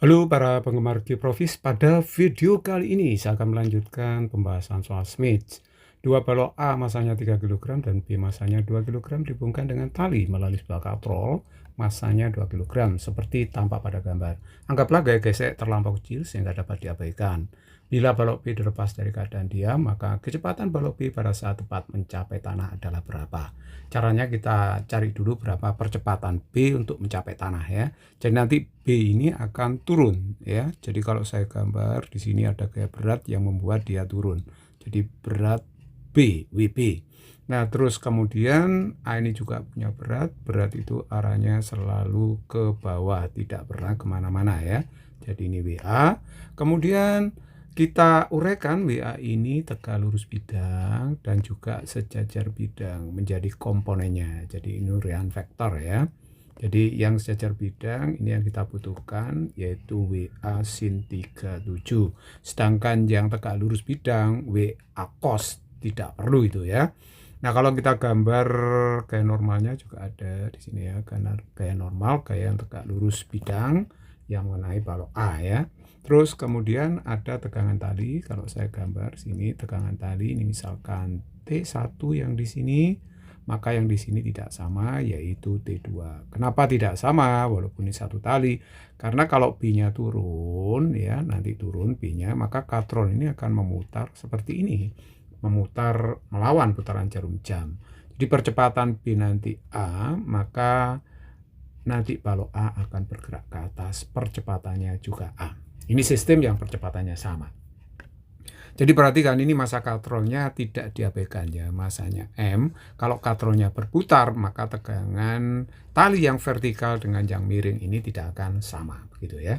Halo para penggemar Kprofis, pada video kali ini saya akan melanjutkan pembahasan soal Smith. Dua balok A masanya 3 kg dan B masanya 2 kg dihubungkan dengan tali melalui sebuah katrol masanya 2 kg seperti tampak pada gambar. Anggaplah gaya gesek terlampau kecil sehingga dapat diabaikan. Bila balok B dilepas dari keadaan diam, maka kecepatan balok B pada saat tepat mencapai tanah adalah berapa? Caranya kita cari dulu berapa percepatan B untuk mencapai tanah ya. Jadi nanti B ini akan turun ya. Jadi kalau saya gambar di sini ada gaya berat yang membuat dia turun. Jadi berat B, WB. Nah, terus kemudian A ini juga punya berat. Berat itu arahnya selalu ke bawah, tidak pernah kemana-mana ya. Jadi ini WA. Kemudian kita uraikan WA ini tegak lurus bidang dan juga sejajar bidang menjadi komponennya. Jadi ini urian vektor ya. Jadi yang sejajar bidang ini yang kita butuhkan yaitu WA sin 37. Sedangkan yang tegak lurus bidang WA cos tidak perlu itu ya. Nah, kalau kita gambar gaya normalnya juga ada di sini ya. Gaya normal, gaya yang tegak lurus bidang yang mengenai balok A ya. Terus kemudian ada tegangan tali. Kalau saya gambar sini tegangan tali ini misalkan T1 yang di sini, maka yang di sini tidak sama yaitu T2. Kenapa tidak sama walaupun ini satu tali? Karena kalau B-nya turun ya, nanti turun B-nya, maka katrol ini akan memutar seperti ini. Memutar melawan putaran jarum jam. Jadi percepatan B nanti A, maka nanti balok A akan bergerak ke atas, percepatannya juga A. Ini sistem yang percepatannya sama. Jadi perhatikan ini masa katrolnya tidak diabaikan ya, masanya M. Kalau katrolnya berputar maka tegangan tali yang vertikal dengan yang miring ini tidak akan sama begitu ya.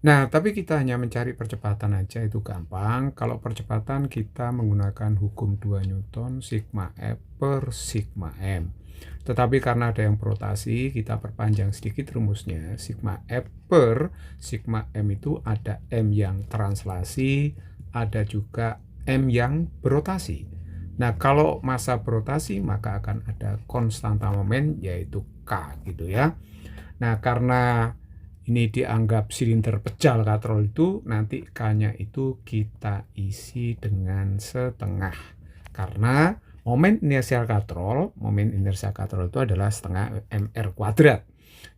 Nah, tapi kita hanya mencari percepatan aja itu gampang. Kalau percepatan kita menggunakan hukum 2 Newton sigma F per sigma M. Tetapi karena ada yang berotasi, kita perpanjang sedikit rumusnya. Sigma F per sigma M itu ada M yang translasi, ada juga M yang berotasi. Nah, kalau massa berotasi maka akan ada konstanta momen yaitu K gitu ya. Nah, karena ini dianggap silinder pejal katrol itu, nanti K-nya itu kita isi dengan setengah. Karena momen inersial katrol itu adalah setengah mr kuadrat.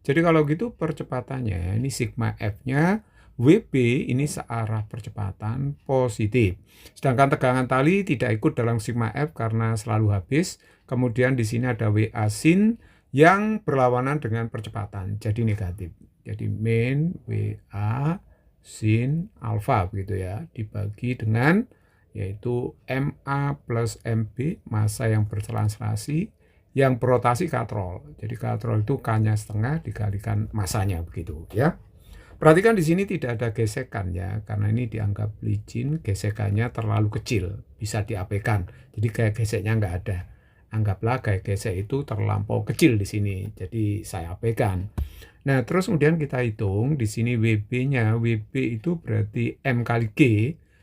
Jadi kalau gitu percepatannya, ini sigma F-nya WB ini searah percepatan positif. Sedangkan tegangan tali tidak ikut dalam sigma F karena selalu habis. Kemudian di sini ada WA sin yang berlawanan dengan percepatan, jadi negatif. Jadi min WA sin alfa begitu ya, dibagi dengan yaitu MA plus MB, massa yang bertranslasi, yang berotasi katrol. Jadi katrol itu K-nya setengah dikalikan massanya begitu ya. Perhatikan di sini tidak ada gesekan ya, karena ini dianggap licin, gesekannya terlalu kecil, bisa diabaikan. Jadi kayak geseknya nggak ada. Anggaplah kayak gesek itu terlampau kecil di sini, jadi saya abaikan. Nah, terus kemudian kita hitung di sini WB-nya. WB itu berarti M kali G.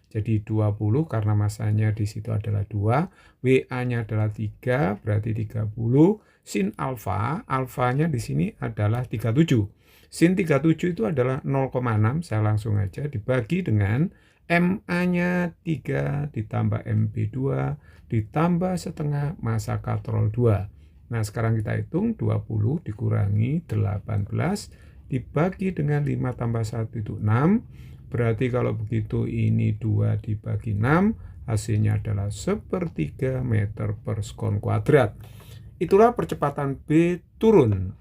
Jadi 20 karena masanya di situ adalah 2. WA-nya adalah 3, berarti 30. Sin alfa, alfanya di sini adalah 37. Sin 37 itu adalah 0,6, saya langsung aja dibagi dengan MA-nya 3 ditambah MB2 ditambah setengah massa katrol 2. Nah, sekarang kita hitung 20 dikurangi 18 dibagi dengan 5 tambah 1 itu 6. Berarti kalau begitu ini 2 dibagi 6, hasilnya adalah 1/3 meter per sekon kuadrat. Itulah percepatan B turun.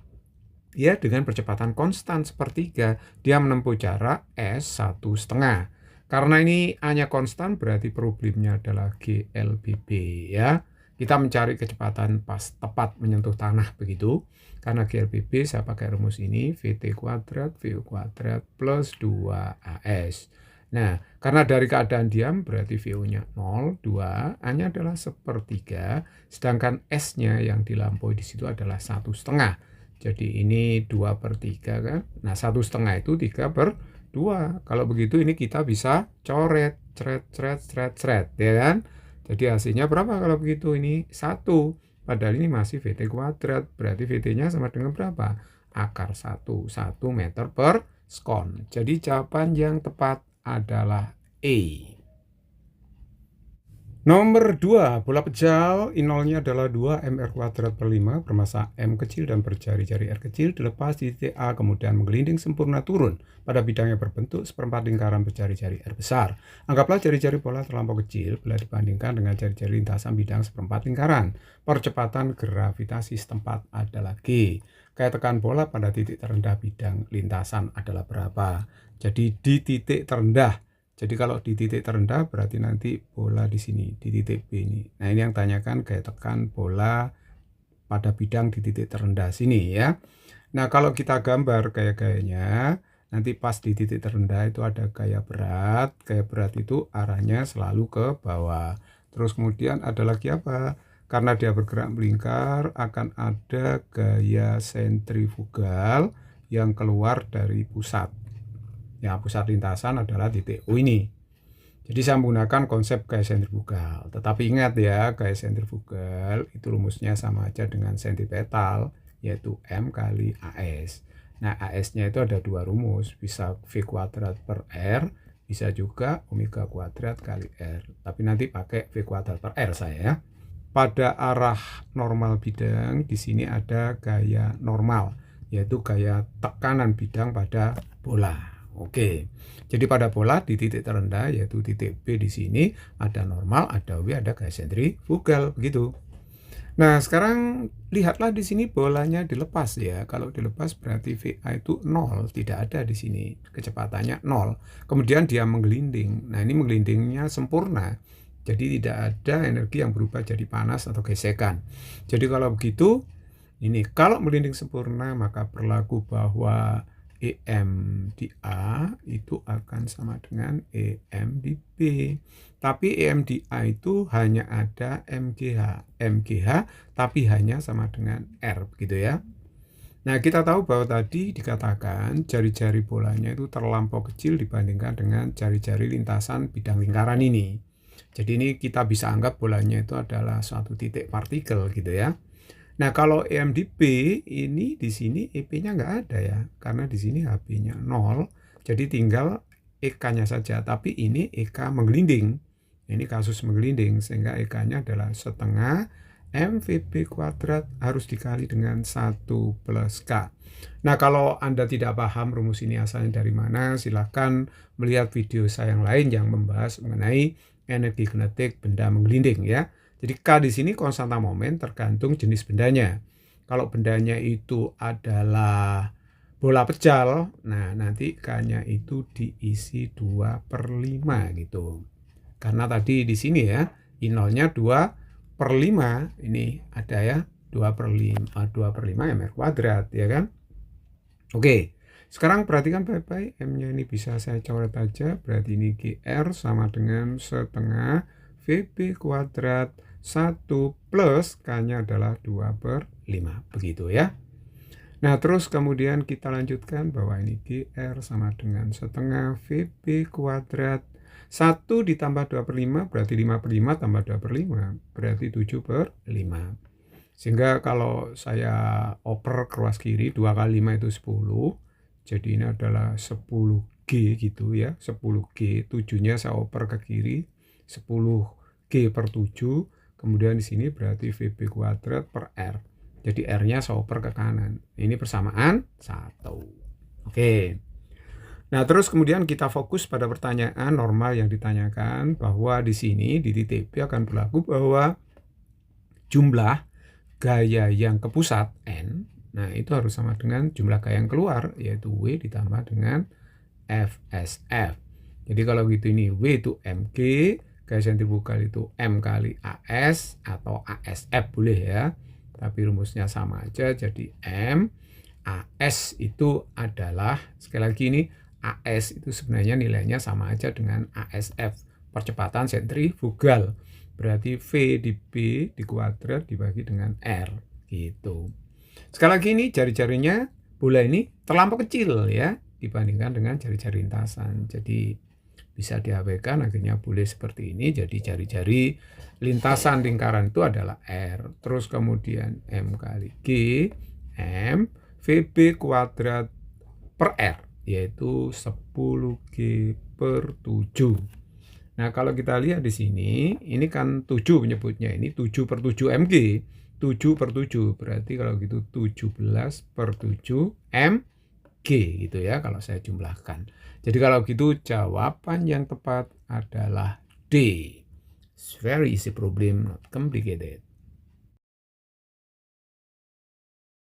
Ya, dengan percepatan konstan 1/3, dia menempuh jarak S 1,5. Karena ini A-nya konstan, berarti problemnya adalah GLBB ya. Kita mencari kecepatan pas tepat menyentuh tanah begitu. Karena GLBB saya pakai rumus ini, VT kuadrat, VU kuadrat plus 2AS. Nah, karena dari keadaan diam berarti VU-nya 0, 2, A-nya adalah 1/3, sedangkan S-nya yang dilampaui di situ adalah 1,5. Jadi ini 2/3 kan. Nah, 1,5 itu 3/2. Kalau begitu ini kita bisa coret, cret, ya kan? Jadi hasilnya berapa kalau begitu? Ini 1. Padahal ini masih VT kuadrat. Berarti VT-nya sama dengan berapa? Akar 1. 1 meter per skon. Jadi jawaban yang tepat adalah E. Nomor 2, bola pejal I0-nya adalah 2 mr² per 5 bermassa M kecil dan berjari-jari R kecil dilepas di titik A kemudian menggelinding sempurna turun pada bidang yang berbentuk seperempat lingkaran berjari-jari R besar. Anggaplah jari-jari bola terlampau kecil bila dibandingkan dengan jari-jari lintasan bidang seperempat lingkaran. Percepatan gravitasi setempat adalah G. Kayak tekan bola pada titik terendah bidang lintasan adalah berapa? Jadi di titik terendah. Jadi kalau di titik terendah berarti nanti bola di sini, di titik B ini. Nah ini yang tanyakan gaya tekan bola pada bidang di titik terendah sini ya. Nah kalau kita gambar gaya-gayanya, nanti pas di titik terendah itu ada gaya berat. Gaya berat itu arahnya selalu ke bawah. Terus kemudian ada lagi apa? Karena dia bergerak melingkar akan ada gaya sentrifugal yang keluar dari pusat. Ya, pusat lintasan adalah titik O ini. Jadi saya menggunakan konsep gaya sentrifugal. Tetapi ingat ya, gaya sentrifugal itu rumusnya sama aja dengan sentripetal, yaitu M kali AS. Nah, AS-nya itu ada dua rumus, bisa V kuadrat per R, bisa juga omega kuadrat kali R. Tapi nanti pakai V kuadrat per R saya ya. Pada arah normal bidang, di sini ada gaya normal, yaitu gaya tekanan bidang pada bola. Oke, jadi pada bola di titik terendah yaitu titik B di sini ada normal, ada W, ada gaya sentrifugal begitu. Nah, sekarang lihatlah di sini bolanya dilepas ya. Kalau dilepas berarti VA itu 0, tidak ada di sini. Kecepatannya 0. Kemudian dia menggelinding. Nah, ini menggelindingnya sempurna. Jadi tidak ada energi yang berubah jadi panas atau gesekan. Jadi kalau begitu, ini kalau menggelinding sempurna maka berlaku bahwa EM di A itu akan sama dengan EM di B. Tapi EM di A itu hanya ada MGH. MGH tapi hanya sama dengan R begitu ya. Nah kita tahu bahwa tadi dikatakan jari-jari bolanya itu terlampau kecil dibandingkan dengan jari-jari lintasan bidang lingkaran ini. Jadi ini kita bisa anggap bolanya itu adalah suatu titik partikel gitu ya. Nah, kalau EM di B ini di sini EP-nya nggak ada ya, karena di sini HB-nya 0, jadi tinggal EK-nya saja, tapi ini EK menggelinding. Ini kasus menggelinding, sehingga EK-nya adalah setengah MVB kuadrat harus dikali dengan 1 plus K. Nah, kalau Anda tidak paham rumus ini asalnya dari mana, silahkan melihat video saya yang lain yang membahas mengenai energi kinetik benda menggelinding ya. Jadi K di sini konstanta momen tergantung jenis bendanya. Kalau bendanya itu adalah bola pejal, nah nanti K-nya itu diisi 2/5 gitu. Karena tadi di sini ya, I0-nya 2/5, ini ada ya, 2/5 mr kuadrat ya kan. Oke, sekarang perhatikan baik-baik, M-nya ini bisa saya coret aja, berarti ini GR sama dengan setengah VB kuadrat 1 plus K-nya adalah 2/5 begitu ya. Nah terus kemudian kita lanjutkan bahwa ini GR sama dengan setengah VB kuadrat 1 ditambah 2/5 berarti 5/5 tambah 2/5 berarti 7/5. Sehingga kalau saya oper keruas kiri 2 kali 5 itu 10, jadi ini adalah 10G gitu ya, 10G, 7-nya saya oper ke kiri, 10G per 7, kemudian di sini berarti VB kuadrat per R. Jadi R-nya saya oper ke kanan. Ini persamaan 1. Oke. Nah, terus kemudian kita fokus pada pertanyaan normal yang ditanyakan bahwa di sini di titik B akan berlaku bahwa jumlah gaya yang ke pusat N, nah itu harus sama dengan jumlah gaya yang keluar yaitu W ditambah dengan FSF. Jadi kalau gitu ini W itu MG, gaya sentrifugal itu M kali AS atau ASF boleh ya, tapi rumusnya sama aja jadi M. AS itu adalah, sekali lagi ini AS itu sebenarnya nilainya sama aja dengan ASF, percepatan sentrifugal, berarti V di B di kuadrat dibagi dengan R gitu. Sekali lagi ini jari-jarinya bola ini terlampau kecil ya dibandingkan dengan jari-jari lintasan, jadi bisa diabaikan, akhirnya boleh seperti ini. Jadi jari-jari lintasan lingkaran itu adalah R, terus kemudian M kali G, M VB kuadrat per R yaitu 10G per 7. Nah, kalau kita lihat di sini, ini kan 7 menyebutnya, ini 7 per 7 mg, 7 per 7, berarti kalau gitu 17 per 7 mg gitu ya, kalau saya jumlahkan. Jadi kalau gitu jawaban yang tepat adalah D. It's very easy problem, not complicated.